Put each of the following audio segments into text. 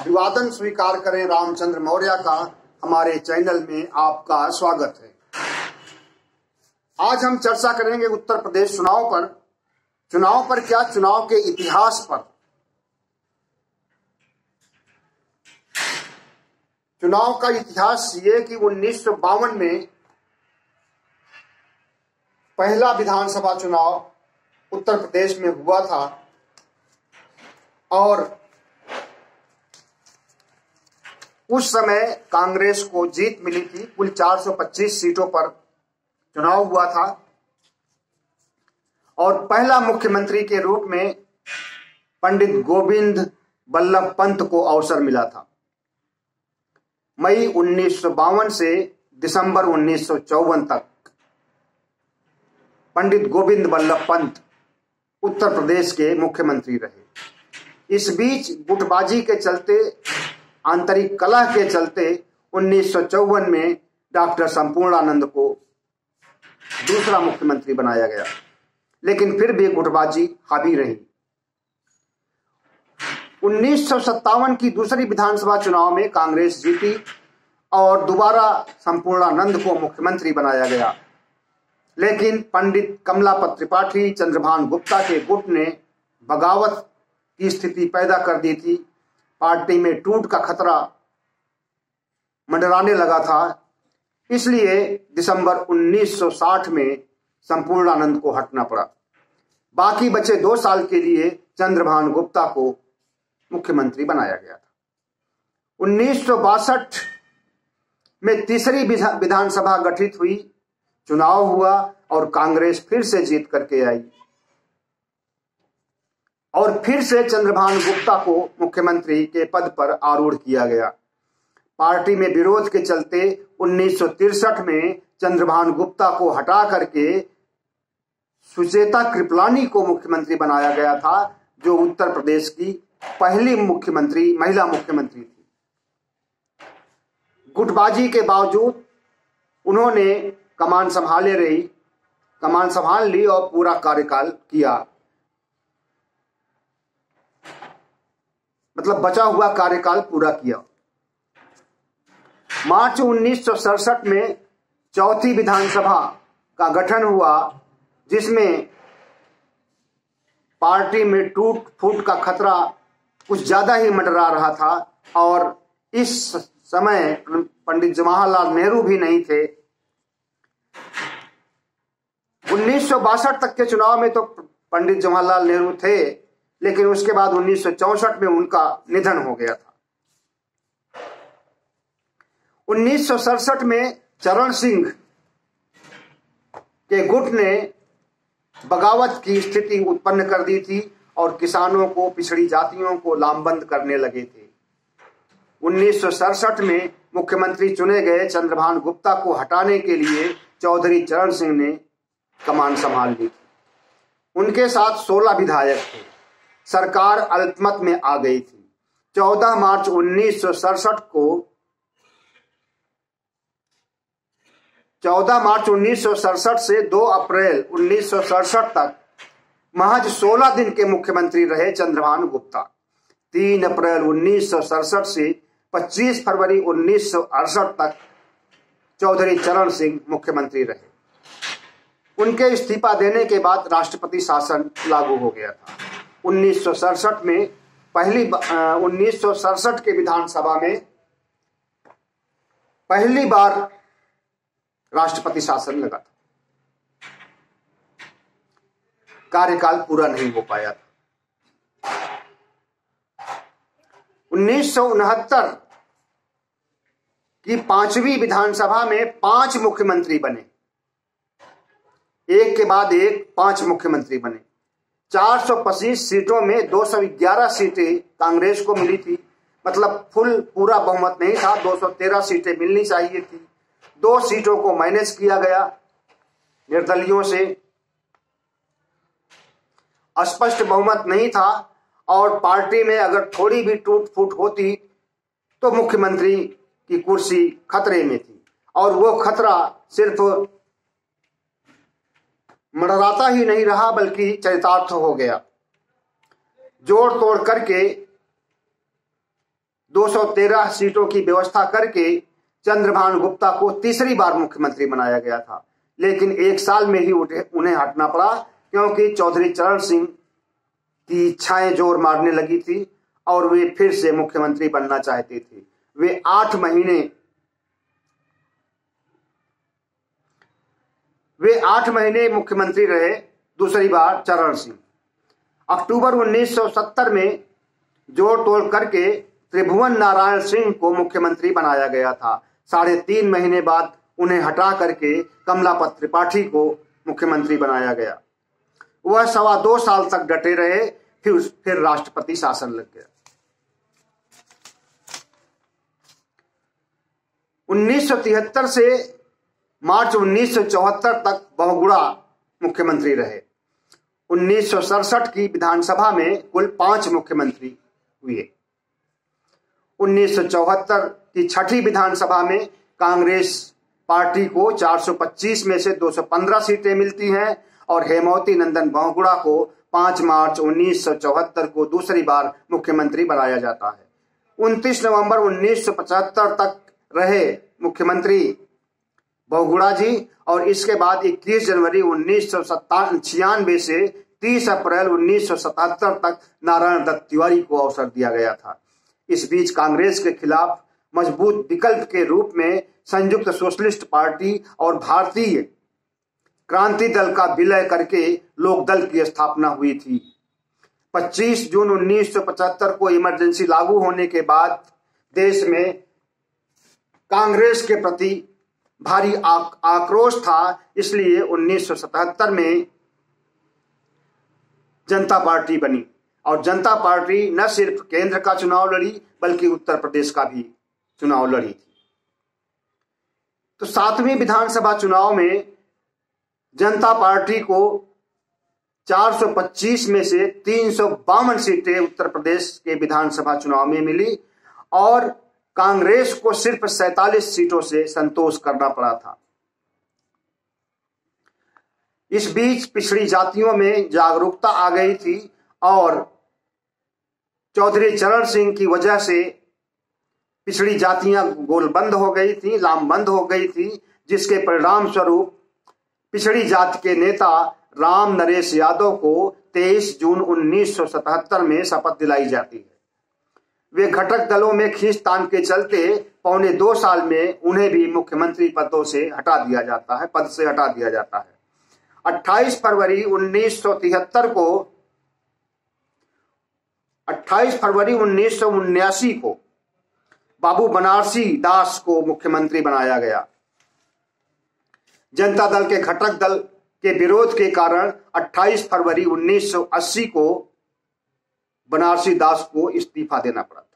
अभिवादन स्वीकार करें रामचंद्र मौर्य का। हमारे चैनल में आपका स्वागत है। आज हम चर्चा करेंगे उत्तर प्रदेश चुनाव पर क्या, चुनाव के इतिहास पर। चुनाव का इतिहास ये कि 1952 में पहला विधानसभा चुनाव उत्तर प्रदेश में हुआ था और उस समय कांग्रेस को जीत मिली थी। कुल 425 सीटों पर चुनाव हुआ था और पहला मुख्यमंत्री के रूप में पंडित गोविंद बल्लभ पंत को अवसर मिला था। मई 1952 से दिसंबर 1954 तक पंडित गोविंद बल्लभ पंत उत्तर प्रदेश के मुख्यमंत्री रहे। इस बीच गुटबाजी के चलते, आंतरिक कलह के चलते 1954 में डॉक्टर संपूर्णानंद को दूसरा मुख्यमंत्री बनाया गया, लेकिन फिर भी गुटबाजी हावी रही। 1957 की दूसरी विधानसभा चुनाव में कांग्रेस जीती और दोबारा संपूर्णानंद को मुख्यमंत्री बनाया गया, लेकिन पंडित कमलापत त्रिपाठी, चंद्रभान गुप्ता के गुट ने बगावत की स्थिति पैदा कर दी थी। पार्टी में टूट का खतरा मंडराने लगा था। इसलिए दिसंबर 1960 में संपूर्णानंद को हटना पड़ा। बाकी बचे 2 साल के लिए चंद्रभान गुप्ता को मुख्यमंत्री बनाया गया था। 1962 में तीसरी विधानसभा गठित हुई, चुनाव हुआ और कांग्रेस फिर से जीत करके आई और फिर से चंद्रभान गुप्ता को मुख्यमंत्री के पद पर आरूढ़ किया गया। पार्टी में विरोध के चलते 1963 में चंद्रभान गुप्ता को हटा करके सुचेता कृपलानी को मुख्यमंत्री बनाया गया था, जो उत्तर प्रदेश की पहली महिला मुख्यमंत्री थी। गुटबाजी के बावजूद उन्होंने कमान संभाल ली और पूरा कार्यकाल किया, मतलब बचा हुआ कार्यकाल पूरा किया। मार्च 1967 में चौथी विधानसभा का गठन हुआ, जिसमें पार्टी में टूट फूट का खतरा कुछ ज्यादा ही मंडरा रहा था और इस समय पंडित जवाहरलाल नेहरू भी नहीं थे। 1962 तक के चुनाव में तो पंडित जवाहरलाल नेहरू थे, लेकिन उसके बाद 1964 में उनका निधन हो गया था। 1967 में चरण सिंह के गुट ने बगावत की स्थिति उत्पन्न कर दी थी और किसानों को, पिछड़ी जातियों को लामबंद करने लगे थे। 1967 में मुख्यमंत्री चुने गए चंद्रभान गुप्ता को हटाने के लिए चौधरी चरण सिंह ने कमान संभाल ली थी। उनके साथ 16 विधायक थे। सरकार अल्पमत में आ गई थी। 14 मार्च 1967 से 2 अप्रैल 1967 तक महज 16 दिन के मुख्यमंत्री रहे चंद्रभान गुप्ता। 3 अप्रैल 1967 से 25 फरवरी 1968 तक चौधरी चरण सिंह मुख्यमंत्री रहे। उनके इस्तीफा देने के बाद राष्ट्रपति शासन लागू हो गया था। 1967 के विधानसभा में पहली बार राष्ट्रपति शासन लगा था। कार्यकाल पूरा नहीं हो पाया था। 1969 की 5वीं विधानसभा में 5 मुख्यमंत्री बने, एक के बाद एक 5 मुख्यमंत्री बने। 425 सीटों में 211 सीटें कांग्रेस को मिली थी, मतलब पूरा बहुमत नहीं था। 213 सीटें मिलनी चाहिए थी। 2 सीटों को मैनेज किया गया निर्दलियों से। स्पष्ट बहुमत नहीं था और पार्टी में अगर थोड़ी भी टूट फूट होती तो मुख्यमंत्री की कुर्सी खतरे में थी और वो खतरा सिर्फ मंडराता ही नहीं रहा बल्कि चरितार्थ हो गया। जोड़ तोड़ करके 213 सीटों की व्यवस्था करके चंद्रभान गुप्ता को तीसरी बार मुख्यमंत्री बनाया गया था, लेकिन एक साल में ही उन्हें हटना पड़ा, क्योंकि चौधरी चरण सिंह की इच्छाएं जोर मारने लगी थी और वे फिर से मुख्यमंत्री बनना चाहते थे। वे 8 महीने मुख्यमंत्री रहे दूसरी बार चरण सिंह। अक्टूबर 1970 में जोड़ तोड़ करके त्रिभुवन नारायण सिंह को मुख्यमंत्री बनाया गया था। 3.5 महीने बाद उन्हें हटा करके कमलापत त्रिपाठी को मुख्यमंत्री बनाया गया। वह 2.25 साल तक डटे रहे, फिर राष्ट्रपति शासन लग गया। 1973 से मार्च 1974 तक बहुगुणा मुख्यमंत्री रहे। 1967 की विधानसभा में कुल 5 मुख्यमंत्री हुए। 1974 की छठी विधानसभा में कांग्रेस पार्टी को 425 में से 215 सीटें मिलती हैं और हेमवती नंदन बहुगुणा को 5 मार्च 1974 को दूसरी बार मुख्यमंत्री बनाया जाता है। 29 नवंबर 1975 तक रहे मुख्यमंत्री बहुगुणा जी, और इसके बाद 21 जनवरी 1996 से 30 अप्रैल 1977 तक नारायण दत्त तिवारी को अवसर दिया गया था। इस बीच कांग्रेस के खिलाफ मजबूत विकल्प के रूप में संयुक्त सोशलिस्ट पार्टी और भारतीय क्रांति दल का विलय करके लोकदल की स्थापना हुई थी। 25 जून 1975 को इमरजेंसी लागू होने के बाद देश में कांग्रेस के प्रति भारी आक्रोश था, इसलिए 1977 में जनता पार्टी बनी और जनता पार्टी न सिर्फ केंद्र का चुनाव लड़ी बल्कि उत्तर प्रदेश का भी चुनाव लड़ी थी। तो 7वीं विधानसभा चुनाव में जनता पार्टी को 425 में से 352 सीटें उत्तर प्रदेश के विधानसभा चुनाव में मिली और कांग्रेस को सिर्फ 47 सीटों से संतोष करना पड़ा था। इस बीच पिछड़ी जातियों में जागरूकता आ गई थी और चौधरी चरण सिंह की वजह से पिछड़ी जातियां गोलबंद हो गई थी, लामबंद हो गई थी, जिसके परिणाम स्वरूप पिछड़ी जाति के नेता राम नरेश यादव को 23 जून 1977 में शपथ दिलाई जाती है। वे घटक दलों में खींचतान के चलते 1.25 साल में उन्हें भी मुख्यमंत्री पद से हटा दिया जाता है। 28 फरवरी 1979 को बाबू बनारसी दास को मुख्यमंत्री बनाया गया। जनता दल के घटक दल के विरोध के कारण 28 फरवरी 1980 को बनारसी दास को इस्तीफा देना पड़ा था।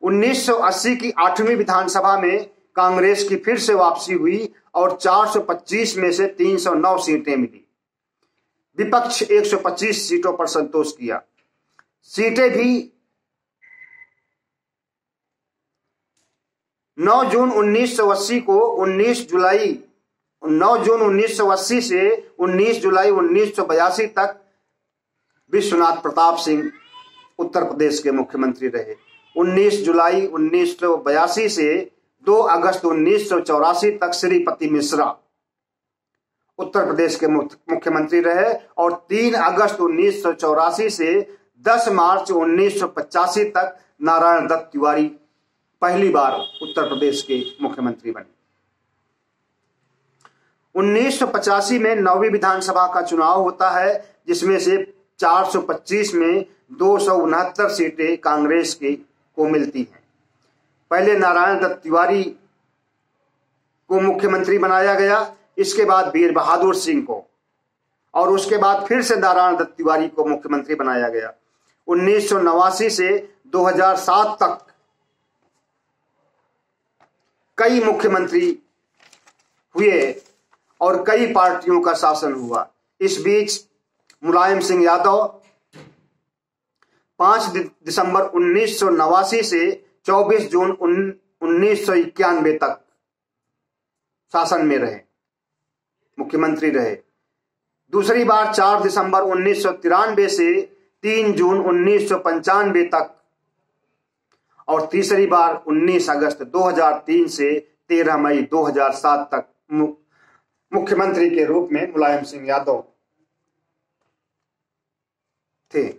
1980 की 8वीं विधानसभा में कांग्रेस की फिर से वापसी हुई और 425 में से 309 सीटें मिली। विपक्ष 125 सीटों पर संतोष किया। सीटें भी 9 जून 1980 से 19 जुलाई 1982 तक विश्वनाथ प्रताप सिंह उत्तर प्रदेश के मुख्यमंत्री रहे। 19 जुलाई 1982 से 2 अगस्त 1984 तक श्रीपति मिश्रा उत्तर प्रदेश के मुख्यमंत्री रहे और 3 अगस्त 1984 से 10 मार्च 1985 तक नारायण दत्त तिवारी पहली बार उत्तर प्रदेश के मुख्यमंत्री बने। 1985 में 9वीं विधानसभा का चुनाव होता है, जिसमें से 425 में 269 सीटें कांग्रेस को मिलती हैं। पहले नारायण दत्त तिवारी को मुख्यमंत्री बनाया गया, इसके बाद वीर बहादुर सिंह को, और उसके बाद फिर से नारायण दत्त तिवारी को मुख्यमंत्री बनाया गया। 1989 से 2007 तक कई मुख्यमंत्री हुए और कई पार्टियों का शासन हुआ। इस बीच मुलायम सिंह यादव 5 दिसंबर 1989 से 24 जून 1991 तक शासन में रहे, मुख्यमंत्री रहे। दूसरी बार 4 दिसंबर 1993 से 3 जून 1995 तक और तीसरी बार 19 अगस्त 2003 से 13 मई 2007 तक मुख्यमंत्री के रूप में मुलायम सिंह यादव थे।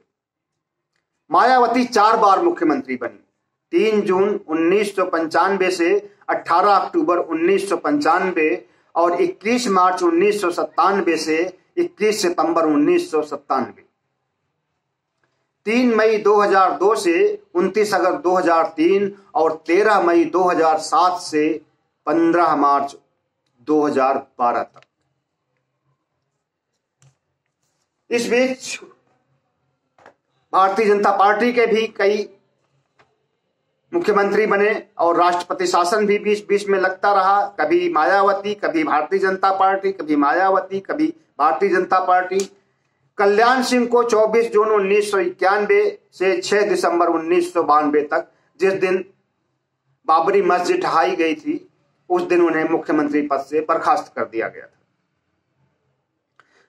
मायावती 4 बार मुख्यमंत्री बनी। 3 जून 1995 से 18 अक्टूबर 1995 और 21 मार्च 1997 से 21 सितंबर 1997। 3 मई 2002 से 29 अगस्त 2003 और 13 मई 2007 से 15 मार्च 2012 तक। इस बीच भारतीय जनता पार्टी के भी कई मुख्यमंत्री बने और राष्ट्रपति शासन भी बीच बीच में लगता रहा। कभी मायावती, कभी भारतीय जनता पार्टी, कभी मायावती, कभी भारतीय जनता पार्टी। कल्याण सिंह को 24 जून 1991 से 6 दिसंबर 1992 तक, जिस दिन बाबरी मस्जिद ढहाई गई थी, उस दिन उन्हें मुख्यमंत्री पद से बर्खास्त कर दिया गया था।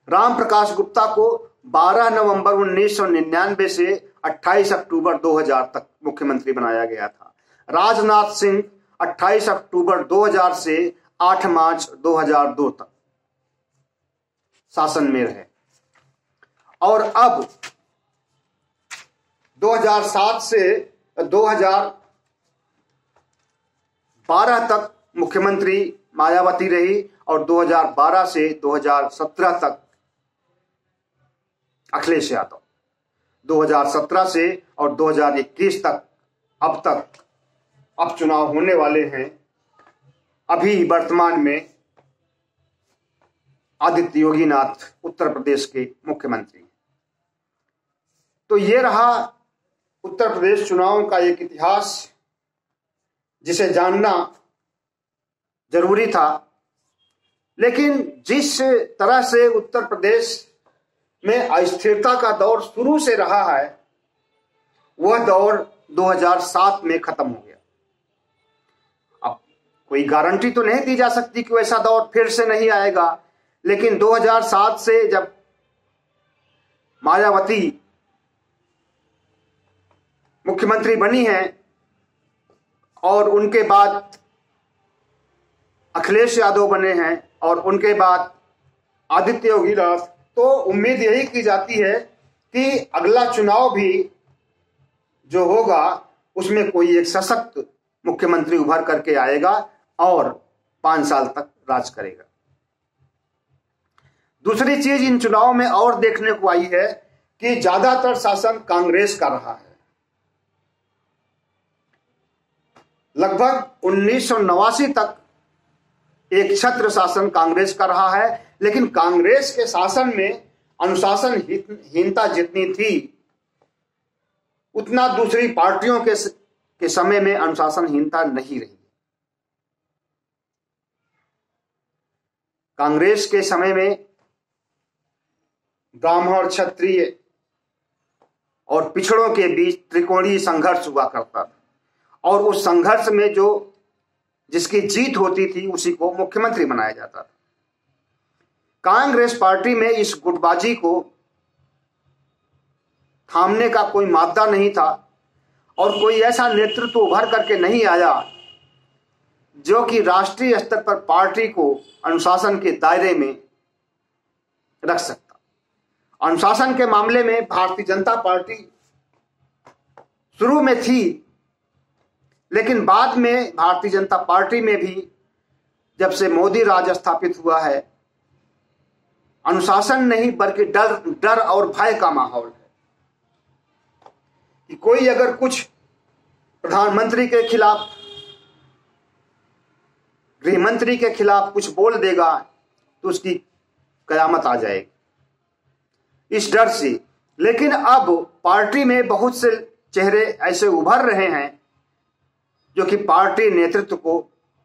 राम प्रकाश गुप्ता को 12 नवंबर 1999 से 28 अक्टूबर 2000 तक मुख्यमंत्री बनाया गया था। राजनाथ सिंह 28 अक्टूबर 2000 से 8 मार्च 2002 तक शासन में रहे और अब 2007 से 2012 तक मुख्यमंत्री मायावती रही और 2012 से 2017 तक अखिलेश यादव। 2017 से और 2021 तक अब चुनाव होने वाले हैं। अभी वर्तमान में आदित्य योगीनाथ उत्तर प्रदेश के मुख्यमंत्री। तो ये रहा उत्तर प्रदेश चुनावों का एक इतिहास जिसे जानना जरूरी था। लेकिन जिस तरह से उत्तर प्रदेश में अस्थिरता का दौर शुरू से रहा है, वह दौर 2007 में खत्म हो गया। अब कोई गारंटी तो नहीं दी जा सकती कि वैसा दौर फिर से नहीं आएगा, लेकिन 2007 से जब मायावती मुख्यमंत्री बनी है और उनके बाद अखिलेश यादव बने हैं और उनके बाद आदित्य योगीनाथ, तो उम्मीद यही की जाती है कि अगला चुनाव भी जो होगा उसमें कोई एक सशक्त मुख्यमंत्री उभर करके आएगा और 5 साल तक राज करेगा। दूसरी चीज इन चुनाव में और देखने को आई है कि ज्यादातर शासन कांग्रेस का रहा है। लगभग 1989 तक एक छत्र शासन कांग्रेस का रहा है, लेकिन कांग्रेस के शासन में अनुशासनहीनता जितनी थी उतना दूसरी पार्टियों के समय में अनुशासनहीनता नहीं रही। कांग्रेस के समय में ब्राह्मण, क्षत्रिय और पिछड़ों के बीच त्रिकोणीय संघर्ष हुआ करता था और उस संघर्ष में जिसकी जीत होती थी उसी को मुख्यमंत्री बनाया जाता था। कांग्रेस पार्टी में इस गुटबाजी को थामने का कोई मादा नहीं था और कोई ऐसा नेतृत्व उभर करके नहीं आया जो कि राष्ट्रीय स्तर पर पार्टी को अनुशासन के दायरे में रख सकता। अनुशासन के मामले में भारतीय जनता पार्टी शुरू में थी, लेकिन बाद में भारतीय जनता पार्टी में भी जब से मोदी राज स्थापित हुआ है, अनुशासन नहीं बल्कि डर और भय का माहौल है कि कोई अगर कुछ प्रधानमंत्री के खिलाफ, गृह मंत्री के खिलाफ कुछ बोल देगा तो उसकी कयामत आ जाएगी, इस डर से। लेकिन अब पार्टी में बहुत से चेहरे ऐसे उभर रहे हैं जो कि पार्टी नेतृत्व को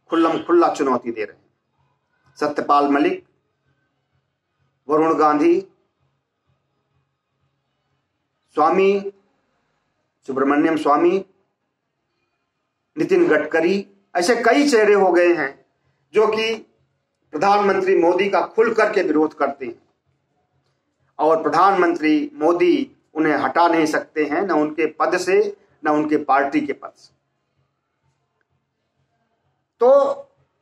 खुल्ला चुनौती दे रहे हैं। सत्यपाल मलिक, वरुण गांधी, स्वामी सुब्रमण्यम स्वामी, नितिन गडकरी, ऐसे कई चेहरे हो गए हैं जो कि प्रधानमंत्री मोदी का खुल करके विरोध करते हैं और प्रधानमंत्री मोदी उन्हें हटा नहीं सकते हैं, न उनके पद से न उनके पार्टी के पद से। तो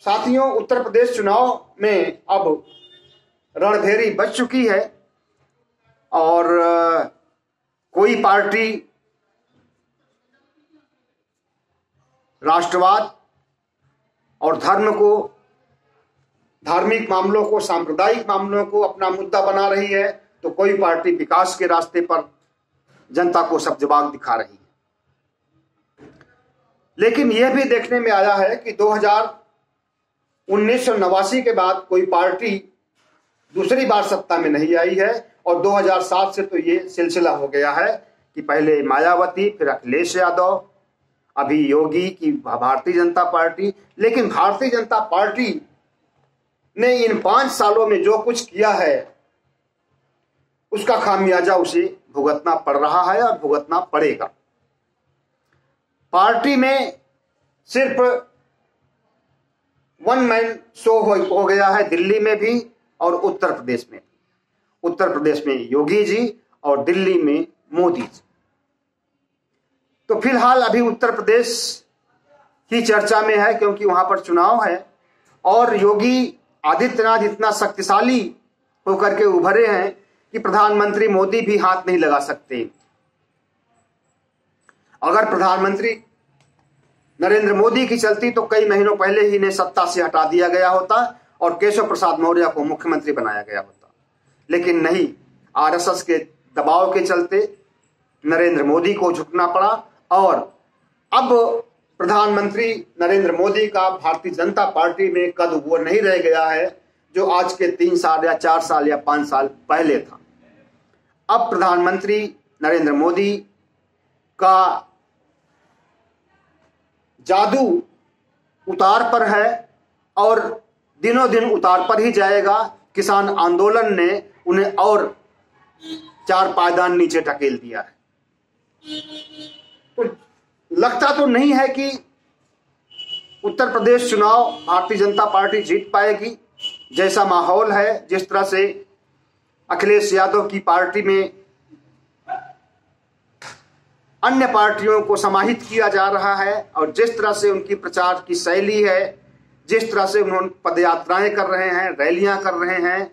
साथियों, उत्तर प्रदेश चुनाव में अब रणभेरी बज चुकी है और कोई पार्टी राष्ट्रवाद और धर्म को, धार्मिक मामलों को, सांप्रदायिक मामलों को अपना मुद्दा बना रही है, तो कोई पार्टी विकास के रास्ते पर जनता को सब जवाब दिखा रही है। लेकिन यह भी देखने में आया है कि 1989 के बाद कोई पार्टी दूसरी बार सत्ता में नहीं आई है और 2007 से तो ये सिलसिला हो गया है कि पहले मायावती, फिर अखिलेश यादव, अभी योगी की भारतीय जनता पार्टी। लेकिन भारतीय जनता पार्टी ने इन 5 सालों में जो कुछ किया है उसका खामियाजा उसे भुगतना पड़ रहा है और भुगतना पड़ेगा। पार्टी में सिर्फ वन मैन शो हो गया है, दिल्ली में भी और उत्तर प्रदेश में। उत्तर प्रदेश में योगी जी और दिल्ली में मोदी जी। तो फिलहाल अभी उत्तर प्रदेश ही चर्चा में है क्योंकि वहां पर चुनाव है और योगी आदित्यनाथ इतना शक्तिशाली होकर के उभरे हैं कि प्रधानमंत्री मोदी भी हाथ नहीं लगा सकते। अगर प्रधानमंत्री नरेंद्र मोदी की चलती तो कई महीनों पहले ही इन्हें सत्ता से हटा दिया गया होता और केशव प्रसाद मौर्य को मुख्यमंत्री बनाया गया होता। लेकिन नहीं, आरएसएस के दबाव के चलते नरेंद्र मोदी को झुकना पड़ा और अब प्रधानमंत्री नरेंद्र मोदी का भारतीय जनता पार्टी में कद वो नहीं रह गया है जो आज के 3 साल या 4 साल या 5 साल पहले था। अब प्रधानमंत्री नरेंद्र मोदी का जादू उतार पर है और दिनों दिन उतार पर ही जाएगा। किसान आंदोलन ने उन्हें और 4 पायदान नीचे ढकेल दिया है। तो लगता तो नहीं है कि उत्तर प्रदेश चुनाव भारतीय जनता पार्टी जीत पाएगी। जैसा माहौल है, जिस तरह से अखिलेश यादव की पार्टी में अन्य पार्टियों को समाहित किया जा रहा है और जिस तरह से उनकी प्रचार की शैली है, जिस तरह से उन्होंने पदयात्राएं कर रहे हैं, रैलियां कर रहे हैं,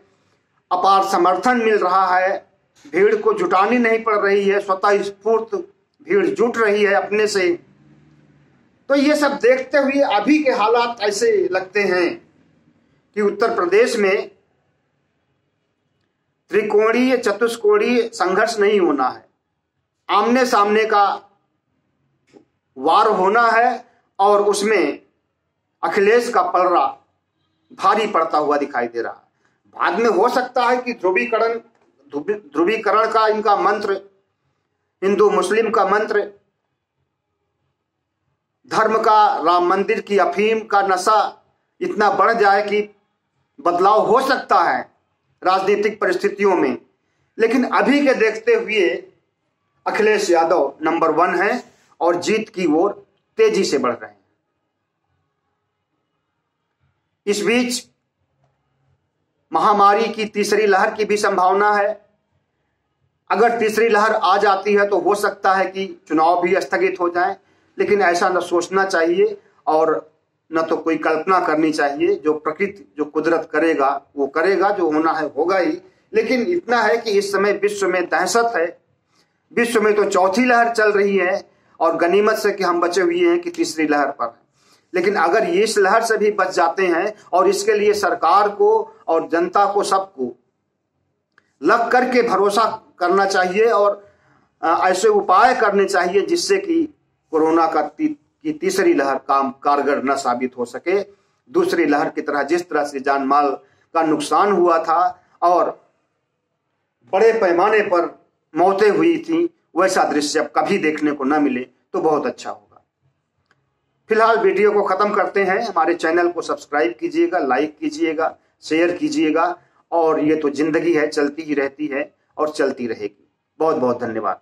अपार समर्थन मिल रहा है, भीड़ को जुटानी नहीं पड़ रही है, स्वतः स्फूर्त भीड़ जुट रही है अपने से। तो ये सब देखते हुए अभी के हालात ऐसे लगते हैं कि उत्तर प्रदेश में त्रिकोणीय चतुष्कोणीय संघर्ष नहीं होना है, आमने सामने का वार होना है और उसमें अखिलेश का पलड़ा भारी पड़ता हुआ दिखाई दे रहा है। बाद में हो सकता है कि ध्रुवीकरण का इनका मंत्र, हिंदू मुस्लिम का मंत्र, धर्म का, राम मंदिर की अफीम का नशा इतना बढ़ जाए कि बदलाव हो सकता है राजनीतिक परिस्थितियों में। लेकिन अभी के देखते हुए अखिलेश यादव नंबर 1 है और जीत की ओर तेजी से बढ़ रहे हैं। इस बीच महामारी की तीसरी लहर की भी संभावना है। अगर तीसरी लहर आ जाती है तो हो सकता है कि चुनाव भी स्थगित हो जाए, लेकिन ऐसा न सोचना चाहिए और न तो कोई कल्पना करनी चाहिए। जो प्रकृति, जो कुदरत करेगा वो करेगा, जो होना है होगा ही। लेकिन इतना है कि इस समय विश्व में दहशत है, विश्व में तो चौथी लहर चल रही है और गनीमत से कि हम बचे हुए हैं कि तीसरी लहर पर है। लेकिन अगर ये इस लहर से भी बच जाते हैं और इसके लिए सरकार को और जनता को, सबको लग करके भरोसा करना चाहिए और ऐसे उपाय करने चाहिए जिससे कि कोरोना की तीसरी लहर कारगर न साबित हो सके। दूसरी लहर की तरह जिस तरह से जान माल का नुकसान हुआ था और बड़े पैमाने पर मौतें हुई थी, वैसा दृश्य अब कभी देखने को न मिले तो बहुत अच्छा होगा। फिलहाल वीडियो को खत्म करते हैं। हमारे चैनल को सब्सक्राइब कीजिएगा, लाइक कीजिएगा, शेयर कीजिएगा और ये तो जिंदगी है, चलती ही रहती है और चलती रहेगी। बहुत बहुत धन्यवाद।